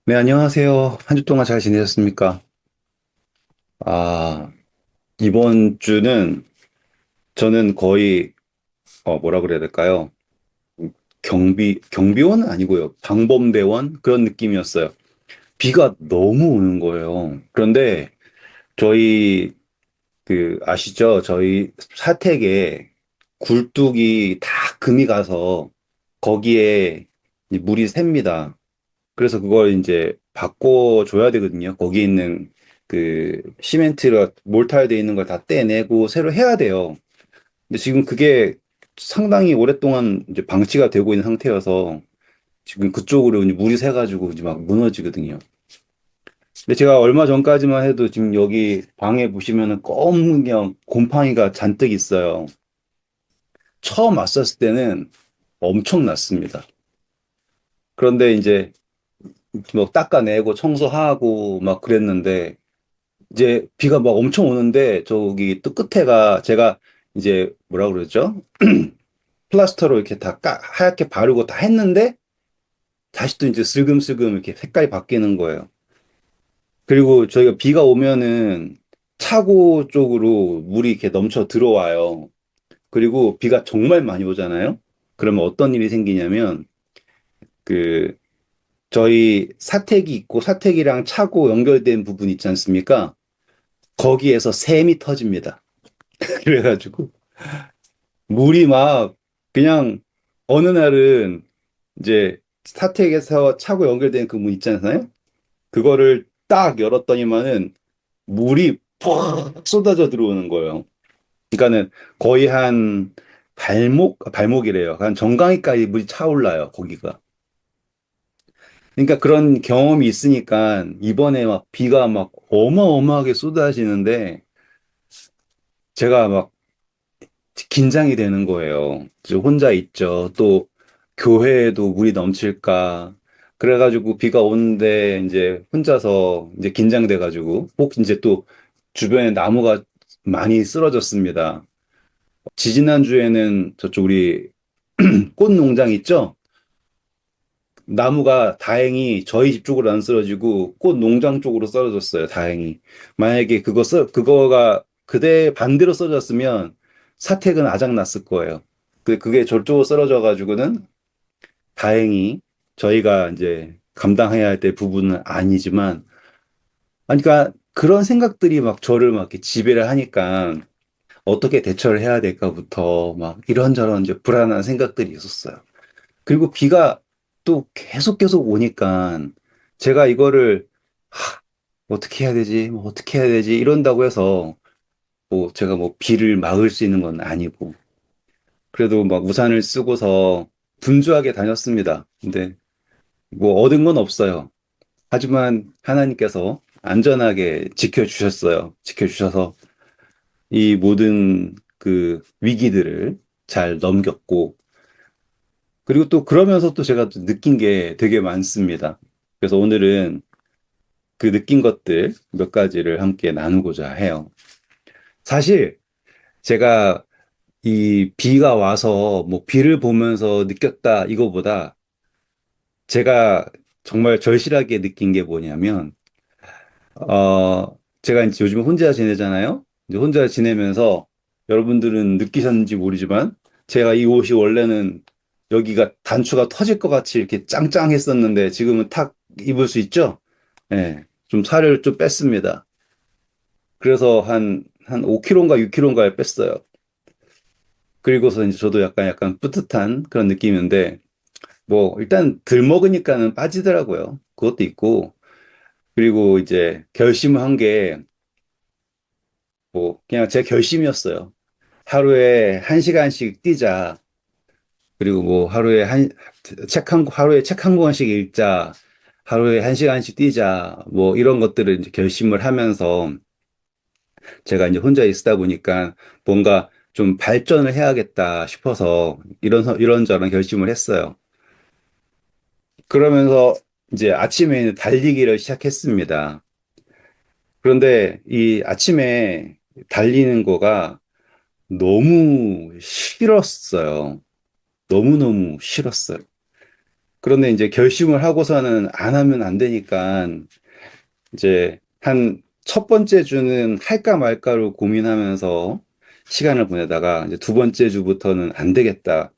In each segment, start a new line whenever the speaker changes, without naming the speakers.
네, 안녕하세요. 한 주 동안 잘 지내셨습니까? 아, 이번 주는 저는 거의, 뭐라 그래야 될까요? 경비원은 아니고요. 방범대원? 그런 느낌이었어요. 비가 너무 오는 거예요. 그런데 저희, 아시죠? 저희 사택에 굴뚝이 다 금이 가서 거기에 이 물이 샙니다. 그래서 그걸 이제 바꿔줘야 되거든요. 거기 있는 시멘트가 몰타르돼 있는 걸 다 떼내고 새로 해야 돼요. 근데 지금 그게 상당히 오랫동안 이제 방치가 되고 있는 상태여서 지금 그쪽으로 이제 물이 새가지고 이제 막 무너지거든요. 근데 제가 얼마 전까지만 해도 지금 여기 방에 보시면은 검은 그냥 곰팡이가 잔뜩 있어요. 처음 왔었을 때는 엄청났습니다. 그런데 이제 뭐 닦아내고 청소하고 막 그랬는데 이제 비가 막 엄청 오는데 저기 또 끝에가 제가 이제 뭐라 그러죠? 플라스터로 이렇게 다 하얗게 바르고 다 했는데 다시 또 이제 슬금슬금 이렇게 색깔이 바뀌는 거예요. 그리고 저희가 비가 오면은 차고 쪽으로 물이 이렇게 넘쳐 들어와요. 그리고 비가 정말 많이 오잖아요. 그러면 어떤 일이 생기냐면 그 저희 사택이 있고 사택이랑 차고 연결된 부분 있지 않습니까? 거기에서 샘이 터집니다. 그래가지고 물이 막 그냥 어느 날은 이제 스타텍에서 차고 연결된 그 문 있잖아요. 그거를 딱 열었더니만은 물이 푹 쏟아져 들어오는 거예요. 그러니까는 거의 한 발목이래요. 한 정강이까지 물이 차올라요, 거기가. 그러니까 그런 경험이 있으니까 이번에 막 비가 막 어마어마하게 쏟아지는데 제가 막 긴장이 되는 거예요. 저 혼자 있죠. 또 교회에도 물이 넘칠까. 그래가지고 비가 오는데 이제 혼자서 이제 긴장돼가지고 혹 이제 또 주변에 나무가 많이 쓰러졌습니다. 지지난주에는 저쪽 우리 꽃 농장 있죠? 나무가 다행히 저희 집 쪽으로 안 쓰러지고 꽃 농장 쪽으로 쓰러졌어요. 다행히. 만약에 그거가 그대 반대로 쓰러졌으면 사택은 아작났을 거예요. 그게 저쪽으로 쓰러져 가지고는 다행히 저희가 이제 감당해야 할 때 부분은 아니지만 아니, 그러니까 그런 생각들이 막 저를 막 이렇게 지배를 하니까 어떻게 대처를 해야 될까부터 막 이런저런 이제 불안한 생각들이 있었어요. 그리고 비가 또 계속 오니까 제가 이거를 하, 어떻게 해야 되지? 뭐 어떻게 해야 되지? 이런다고 해서 뭐 제가 뭐 비를 막을 수 있는 건 아니고 그래도 막 우산을 쓰고서 분주하게 다녔습니다. 근데 뭐 얻은 건 없어요. 하지만 하나님께서 안전하게 지켜주셨어요. 지켜주셔서 이 모든 그 위기들을 잘 넘겼고 그리고 또 그러면서 또 제가 또 느낀 게 되게 많습니다. 그래서 오늘은 그 느낀 것들 몇 가지를 함께 나누고자 해요. 사실 제가 이 비가 와서 뭐 비를 보면서 느꼈다 이거보다 제가 정말 절실하게 느낀 게 뭐냐면, 제가 이제 요즘 혼자 지내잖아요. 이제 혼자 지내면서 여러분들은 느끼셨는지 모르지만 제가 이 옷이 원래는 여기가 단추가 터질 것 같이 이렇게 짱짱했었는데 지금은 탁 입을 수 있죠? 예. 좀 살을 좀 뺐습니다. 그래서 한 5kg인가 6kg인가를 뺐어요. 그리고서 이제 저도 약간 뿌듯한 그런 느낌인데, 뭐, 일단 덜 먹으니까는 빠지더라고요. 그것도 있고, 그리고 이제 결심을 한 게, 뭐, 그냥 제 결심이었어요. 하루에 1시간씩 뛰자. 그리고 뭐, 하루에 책 한 권씩 읽자. 하루에 1시간씩 뛰자. 뭐, 이런 것들을 이제 결심을 하면서 제가 이제 혼자 있다 보니까 뭔가 좀 발전을 해야겠다 싶어서 이런저런 결심을 했어요. 그러면서 이제 아침에 달리기를 시작했습니다. 그런데 이 아침에 달리는 거가 너무 싫었어요. 너무너무 싫었어요. 그런데 이제 결심을 하고서는 안 하면 안 되니까 이제 한 첫 번째 주는 할까 말까로 고민하면서 시간을 보내다가 이제 두 번째 주부터는 안 되겠다.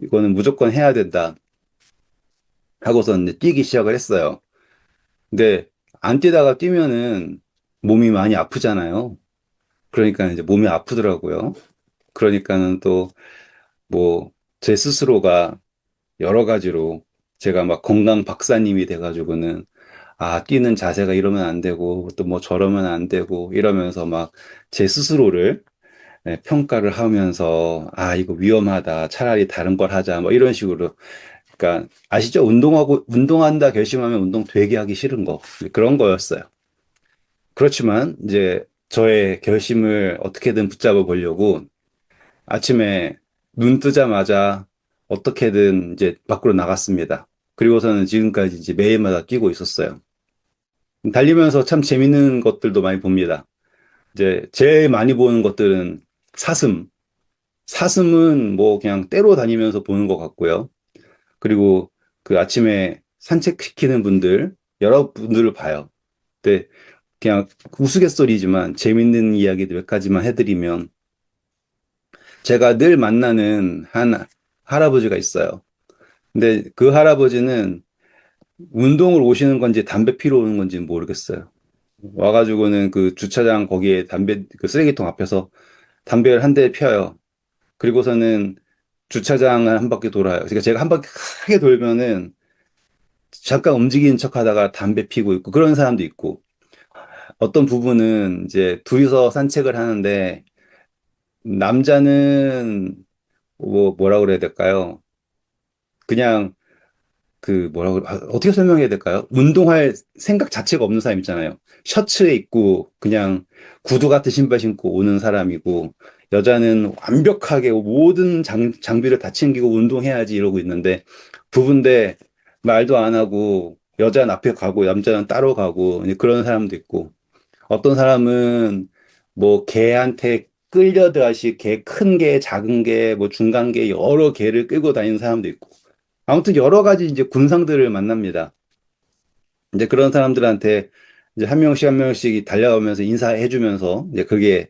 이거는 무조건 해야 된다. 하고서 이제 뛰기 시작을 했어요. 근데 안 뛰다가 뛰면은 몸이 많이 아프잖아요. 그러니까 이제 몸이 아프더라고요. 그러니까는 또 뭐 제 스스로가 여러 가지로 제가 막 건강 박사님이 돼가지고는 아, 뛰는 자세가 이러면 안 되고 또 뭐 저러면 안 되고 이러면서 막 제 스스로를 평가를 하면서 아, 이거 위험하다. 차라리 다른 걸 하자. 뭐 이런 식으로. 그러니까 아시죠? 운동한다 결심하면 운동 되게 하기 싫은 거. 그런 거였어요. 그렇지만 이제 저의 결심을 어떻게든 붙잡아 보려고 아침에 눈 뜨자마자 어떻게든 이제 밖으로 나갔습니다. 그리고서는 지금까지 이제 매일마다 뛰고 있었어요. 달리면서 참 재밌는 것들도 많이 봅니다. 이제 제일 많이 보는 것들은 사슴. 사슴은 뭐 그냥 떼로 다니면서 보는 것 같고요. 그리고 그 아침에 산책시키는 분들, 여러 분들을 봐요. 근데 그냥 우스갯소리지만 재밌는 이야기들 몇 가지만 해드리면 제가 늘 만나는 한 할아버지가 있어요. 근데 그 할아버지는 운동을 오시는 건지 담배 피러 오는 건지 모르겠어요. 와가지고는 그 주차장 거기에 그 쓰레기통 앞에서 담배를 한 대 펴요. 그리고서는 주차장을 한 바퀴 돌아요. 그러니까 제가 한 바퀴 크게 돌면은 잠깐 움직이는 척 하다가 담배 피고 있고 그런 사람도 있고 어떤 부분은 이제 둘이서 산책을 하는데 남자는 뭐라 그래야 될까요? 그냥 어떻게 설명해야 될까요? 운동할 생각 자체가 없는 사람 있잖아요. 셔츠에 입고 그냥 구두 같은 신발 신고 오는 사람이고, 여자는 완벽하게 모든 장비를 다 챙기고 운동해야지 이러고 있는데, 부부인데 말도 안 하고, 여자는 앞에 가고, 남자는 따로 가고, 이제 그런 사람도 있고, 어떤 사람은 뭐 개한테 끌려다시 개 큰 개, 작은 개, 뭐 중간 개 여러 개를 끌고 다니는 사람도 있고, 아무튼 여러 가지 이제 군상들을 만납니다. 이제 그런 사람들한테 이제 한 명씩 한 명씩 달려가면서 인사해주면서 이제 그게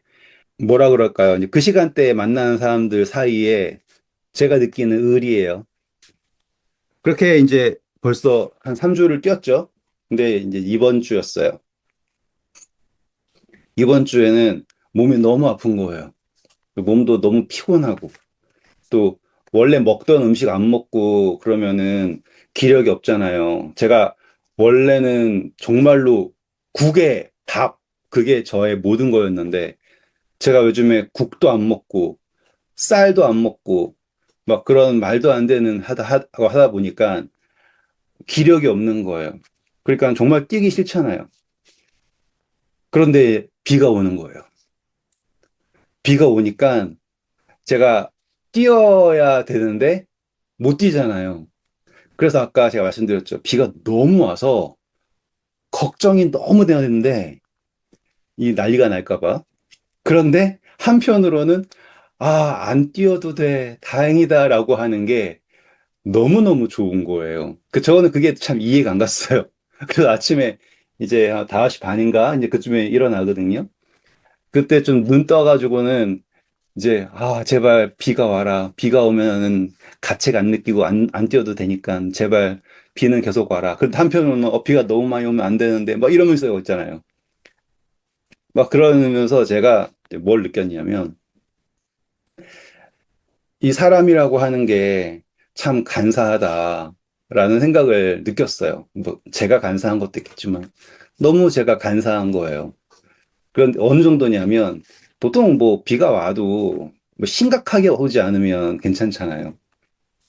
뭐라 그럴까요? 이제 그 시간대에 만나는 사람들 사이에 제가 느끼는 의리예요. 그렇게 이제 벌써 한 3주를 뛰었죠. 근데 이제 이번 주였어요. 이번 주에는 몸이 너무 아픈 거예요. 몸도 너무 피곤하고 또 원래 먹던 음식 안 먹고 그러면은 기력이 없잖아요. 제가 원래는 정말로 국에 밥 그게 저의 모든 거였는데 제가 요즘에 국도 안 먹고 쌀도 안 먹고 막 그런 말도 안 되는 하다 보니까 기력이 없는 거예요. 그러니까 정말 뛰기 싫잖아요. 그런데 비가 오는 거예요. 비가 오니까 제가 뛰어야 되는데 못 뛰잖아요. 그래서 아까 제가 말씀드렸죠. 비가 너무 와서 걱정이 너무 되는데 이 난리가 날까 봐. 그런데 한편으로는 아, 안 뛰어도 돼. 다행이다라고 하는 게 너무너무 좋은 거예요. 저는 그게 참 이해가 안 갔어요. 그래서 아침에 이제 한 5시 반인가 이제 그쯤에 일어나거든요. 그때 좀 눈 떠가지고는 이제 아, 제발 비가 와라. 비가 오면은 가책 안 느끼고 안 뛰어도 되니까 제발 비는 계속 와라. 그런데 한편으로는 비가 너무 많이 오면 안 되는데 막 이러면서 있잖아요. 막 그러면서 제가 이제 뭘 느꼈냐면 이 사람이라고 하는 게 참 간사하다라는 생각을 느꼈어요. 뭐 제가 간사한 것도 있겠지만 너무 제가 간사한 거예요. 그런데 어느 정도냐면 보통 뭐 비가 와도 뭐 심각하게 오지 않으면 괜찮잖아요.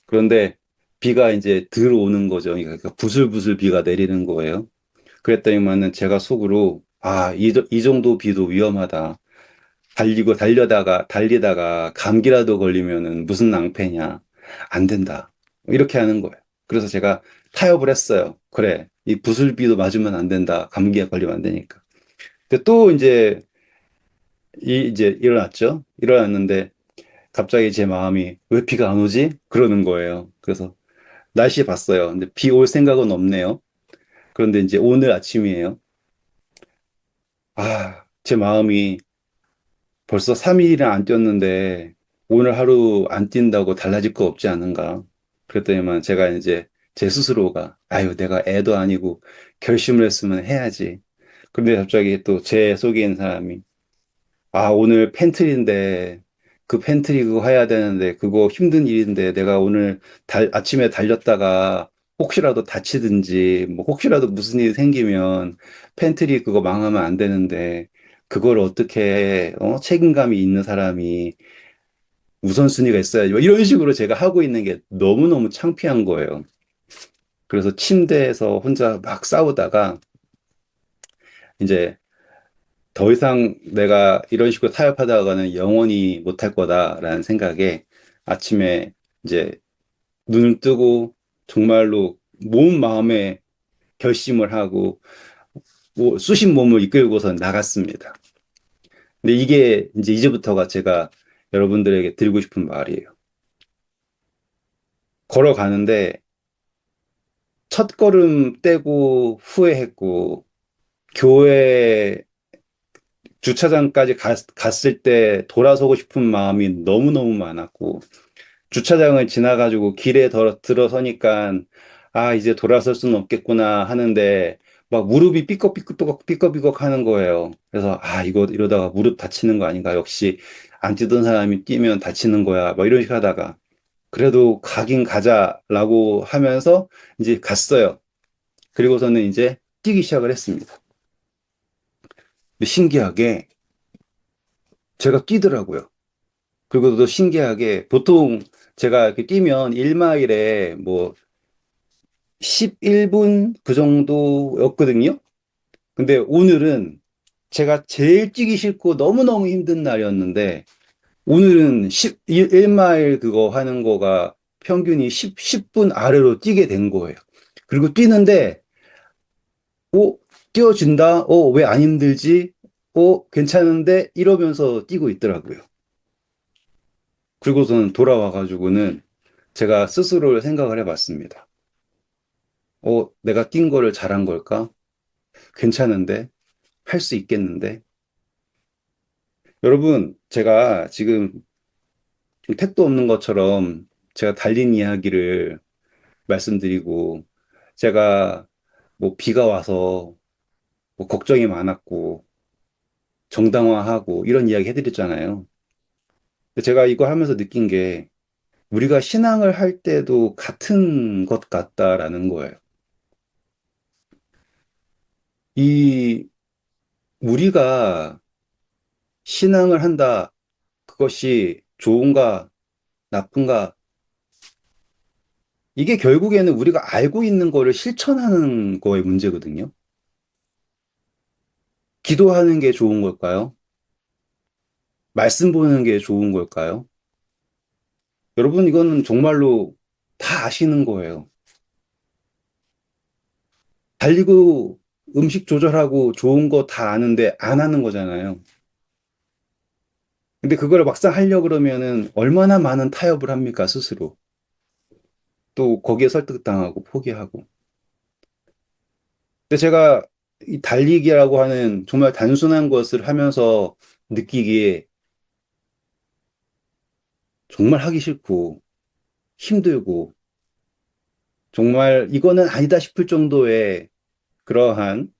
그런데 비가 이제 들어오는 거죠. 그러니까 부슬부슬 비가 내리는 거예요. 그랬더니만은 제가 속으로 아, 이 정도 비도 위험하다. 달리다가 감기라도 걸리면은 무슨 낭패냐. 안 된다. 이렇게 하는 거예요. 그래서 제가 타협을 했어요. 그래. 이 부슬비도 맞으면 안 된다. 감기에 걸리면 안 되니까. 근데 또 이제 일어났죠. 일어났는데 갑자기 제 마음이 왜 비가 안 오지? 그러는 거예요. 그래서 날씨 봤어요. 근데 비 올 생각은 없네요. 그런데 이제 오늘 아침이에요. 아, 제 마음이 벌써 3일이나 안 뛰었는데 오늘 하루 안 뛴다고 달라질 거 없지 않은가. 그랬더니만 제가 이제 제 스스로가 아유, 내가 애도 아니고 결심을 했으면 해야지. 근데 갑자기 또 제 속에 있는 사람이 아, 오늘 팬트리인데, 그 팬트리 그거 해야 되는데, 그거 힘든 일인데, 내가 오늘 아침에 달렸다가 혹시라도 다치든지, 뭐 혹시라도 무슨 일이 생기면 팬트리 그거 망하면 안 되는데, 그걸 어떻게, 책임감이 있는 사람이 우선순위가 있어야지. 뭐 이런 식으로 제가 하고 있는 게 너무너무 창피한 거예요. 그래서 침대에서 혼자 막 싸우다가, 이제 더 이상 내가 이런 식으로 타협하다가는 영원히 못할 거다라는 생각에 아침에 이제 눈을 뜨고 정말로 몸 마음에 결심을 하고 뭐 쑤신 몸을 이끌고서 나갔습니다. 근데 이게 이제 이제부터가 제가 여러분들에게 드리고 싶은 말이에요. 걸어가는데 첫 걸음 떼고 후회했고 교회 주차장까지 갔을 때 돌아서고 싶은 마음이 너무너무 많았고 주차장을 지나가지고 길에 들어서니까 아, 이제 돌아설 수는 없겠구나 하는데 막 무릎이 삐걱삐걱 하는 거예요. 그래서 아, 이거 이러다가 무릎 다치는 거 아닌가? 역시 안 뛰던 사람이 뛰면 다치는 거야. 막 이런 식으로 하다가 그래도 가긴 가자라고 하면서 이제 갔어요. 그리고서는 이제 뛰기 시작을 했습니다. 근데 신기하게 제가 뛰더라고요. 그리고 또 신기하게 보통 제가 이렇게 뛰면 1마일에 뭐 11분 그 정도였거든요. 근데 오늘은 제가 제일 뛰기 싫고 너무너무 힘든 날이었는데 오늘은 1마일 그거 하는 거가 평균이 10분 아래로 뛰게 된 거예요. 그리고 뛰는데 뛰어진다? 왜 안 힘들지? 괜찮은데? 이러면서 뛰고 있더라고요. 그리고서는 돌아와가지고는 제가 스스로 생각을 해봤습니다. 내가 뛴 거를 잘한 걸까? 괜찮은데? 할 수 있겠는데? 여러분, 제가 지금 좀 택도 없는 것처럼 제가 달린 이야기를 말씀드리고, 제가 뭐 비가 와서 뭐 걱정이 많았고, 정당화하고 이런 이야기 해드렸잖아요. 근데 제가 이거 하면서 느낀 게 우리가 신앙을 할 때도 같은 것 같다라는 거예요. 이 우리가 신앙을 한다. 그것이 좋은가, 나쁜가, 이게 결국에는 우리가 알고 있는 거를 실천하는 거의 문제거든요. 기도하는 게 좋은 걸까요? 말씀 보는 게 좋은 걸까요? 여러분, 이거는 정말로 다 아시는 거예요. 달리고 음식 조절하고 좋은 거 다 아는데 안 하는 거잖아요. 근데 그걸 막상 하려고 그러면은 얼마나 많은 타협을 합니까, 스스로. 또 거기에 설득당하고 포기하고. 근데 제가 이 달리기라고 하는 정말 단순한 것을 하면서 느끼기에 정말 하기 싫고 힘들고 정말 이거는 아니다 싶을 정도의 그러한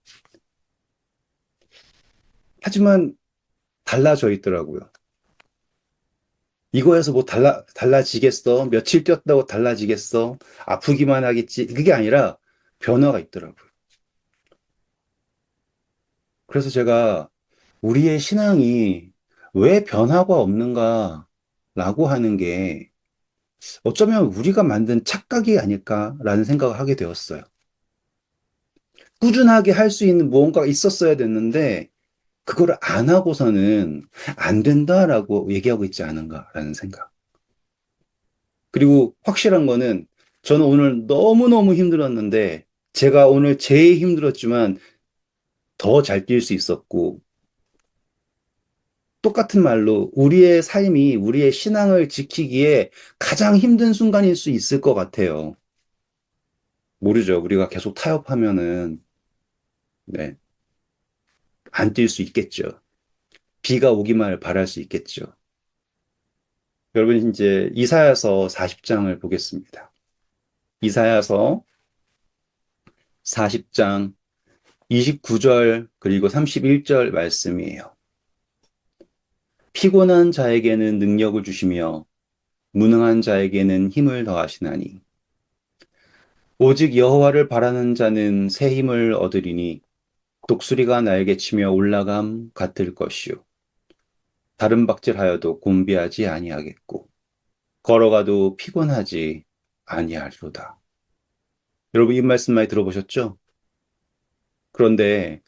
하지만 달라져 있더라고요. 이거에서 뭐 달라지겠어? 며칠 뛰었다고 달라지겠어? 아프기만 하겠지? 그게 아니라 변화가 있더라고요. 그래서 제가 우리의 신앙이 왜 변화가 없는가라고 하는 게 어쩌면 우리가 만든 착각이 아닐까라는 생각을 하게 되었어요. 꾸준하게 할 수 있는 무언가가 있었어야 됐는데, 그거를 안 하고서는 안 된다라고 얘기하고 있지 않은가라는 생각. 그리고 확실한 거는 저는 오늘 너무너무 힘들었는데, 제가 오늘 제일 힘들었지만 더 잘 뛸 수 있었고, 똑같은 말로 우리의 삶이 우리의 신앙을 지키기에 가장 힘든 순간일 수 있을 것 같아요. 모르죠. 우리가 계속 타협하면은, 네, 안 뛸 수 있겠죠. 비가 오기만을 바랄 수 있겠죠. 여러분, 이제 이사야서 40장을 보겠습니다. 이사야서 40장 29절 그리고 31절 말씀이에요. 피곤한 자에게는 능력을 주시며 무능한 자에게는 힘을 더하시나니 오직 여호와를 바라는 자는 새 힘을 얻으리니 독수리가 날개 치며 올라감 같을 것이요 다른 박질하여도 곤비하지 아니하겠고 걸어가도 피곤하지 아니하리로다. 여러분 이 말씀 많이 들어보셨죠? 그런데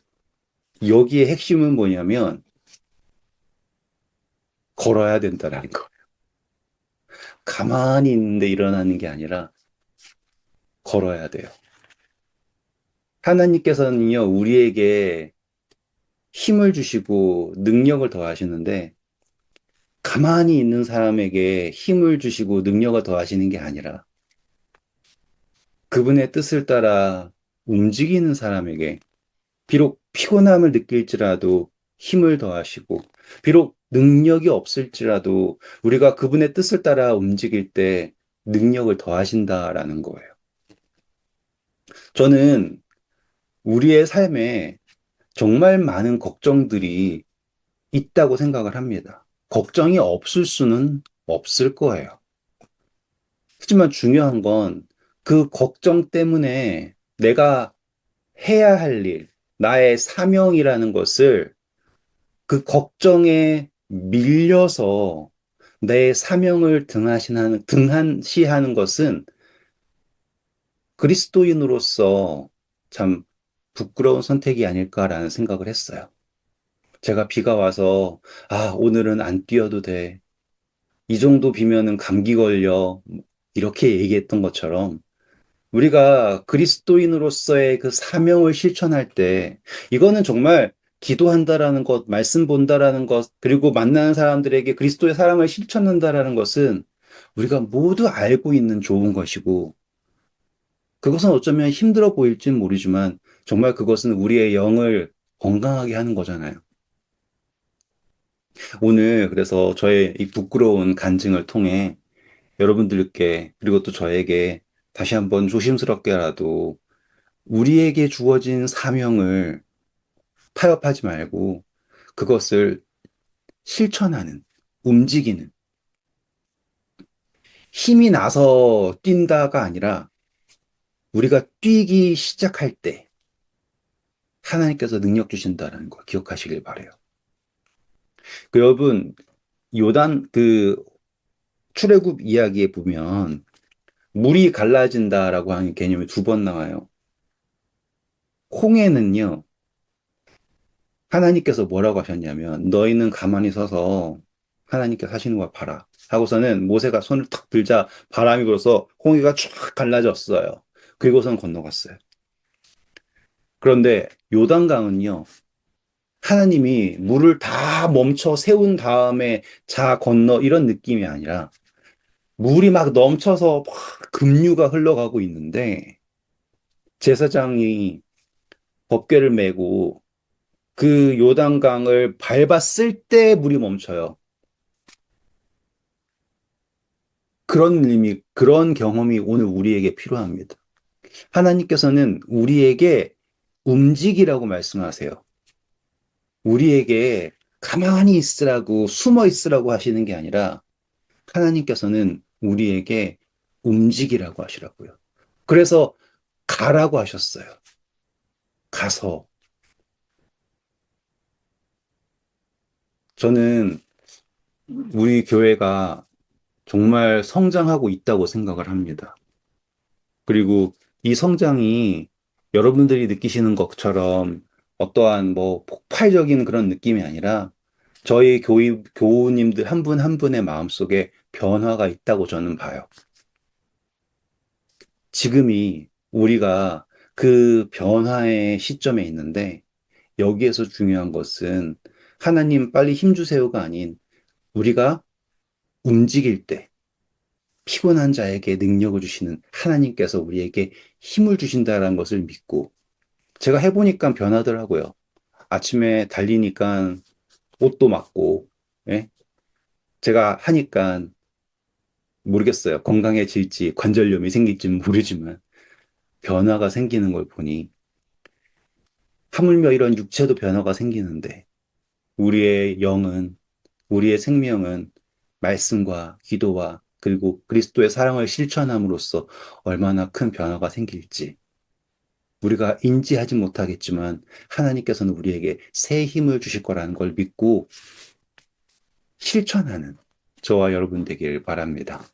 여기에 핵심은 뭐냐면 걸어야 된다는 거. 가만히 있는데 일어나는 게 아니라 걸어야 돼요. 하나님께서는요, 우리에게 힘을 주시고 능력을 더하시는데 가만히 있는 사람에게 힘을 주시고 능력을 더하시는 게 아니라 그분의 뜻을 따라 움직이는 사람에게 비록 피곤함을 느낄지라도 힘을 더하시고 비록 능력이 없을지라도 우리가 그분의 뜻을 따라 움직일 때 능력을 더하신다라는 거예요. 저는 우리의 삶에 정말 많은 걱정들이 있다고 생각을 합니다. 걱정이 없을 수는 없을 거예요. 하지만 중요한 건 그 걱정 때문에 내가 해야 할 일, 나의 사명이라는 것을 그 걱정에 밀려서 내 사명을 등한시하는 것은 그리스도인으로서 참 부끄러운 선택이 아닐까라는 생각을 했어요. 제가 비가 와서, 오늘은 안 뛰어도 돼. 이 정도 비면은 감기 걸려. 이렇게 얘기했던 것처럼 우리가 그리스도인으로서의 그 사명을 실천할 때 이거는 정말 기도한다라는 것, 말씀 본다라는 것, 그리고 만나는 사람들에게 그리스도의 사랑을 실천한다라는 것은 우리가 모두 알고 있는 좋은 것이고 그것은 어쩌면 힘들어 보일진 모르지만 정말 그것은 우리의 영을 건강하게 하는 거잖아요. 오늘 그래서 저의 이 부끄러운 간증을 통해 여러분들께 그리고 또 저에게 다시 한번 조심스럽게라도 우리에게 주어진 사명을 타협하지 말고 그것을 실천하는, 움직이는, 힘이 나서 뛴다가 아니라 우리가 뛰기 시작할 때 하나님께서 능력 주신다는 걸 기억하시길 바래요. 그 여러분, 요단 그 출애굽 이야기에 보면 물이 갈라진다라고 하는 개념이 두 번 나와요. 홍해는요, 하나님께서 뭐라고 하셨냐면 너희는 가만히 서서 하나님께서 하시는 걸 봐라. 하고서는 모세가 손을 탁 들자 바람이 불어서 홍해가 쫙 갈라졌어요. 그리고선 건너갔어요. 그런데 요단강은요. 하나님이 물을 다 멈춰 세운 다음에 자 건너 이런 느낌이 아니라 물이 막 넘쳐서 막 급류가 흘러가고 있는데 제사장이 법궤를 메고 그 요단강을 밟았을 때 물이 멈춰요. 그런 의미, 그런 경험이 오늘 우리에게 필요합니다. 하나님께서는 우리에게 움직이라고 말씀하세요. 우리에게 가만히 있으라고, 숨어 있으라고 하시는 게 아니라 하나님께서는 우리에게 움직이라고 하시라고요. 그래서 가라고 하셨어요. 가서. 저는 우리 교회가 정말 성장하고 있다고 생각을 합니다. 그리고 이 성장이 여러분들이 느끼시는 것처럼 어떠한 뭐 폭발적인 그런 느낌이 아니라 저희 교우님들 한 분 한 분의 마음속에 변화가 있다고 저는 봐요. 지금이 우리가 그 변화의 시점에 있는데 여기에서 중요한 것은 하나님 빨리 힘주세요가 아닌 우리가 움직일 때 피곤한 자에게 능력을 주시는 하나님께서 우리에게 힘을 주신다는 것을 믿고 제가 해보니까 변하더라고요. 아침에 달리니까 옷도 맞고, 예? 제가 하니까 모르겠어요. 건강해질지 관절염이 생길지는 모르지만 변화가 생기는 걸 보니 하물며 이런 육체도 변화가 생기는데 우리의 영은, 우리의 생명은 말씀과 기도와 그리고 그리스도의 사랑을 실천함으로써 얼마나 큰 변화가 생길지 우리가 인지하지 못하겠지만 하나님께서는 우리에게 새 힘을 주실 거라는 걸 믿고 실천하는 저와 여러분 되길 바랍니다.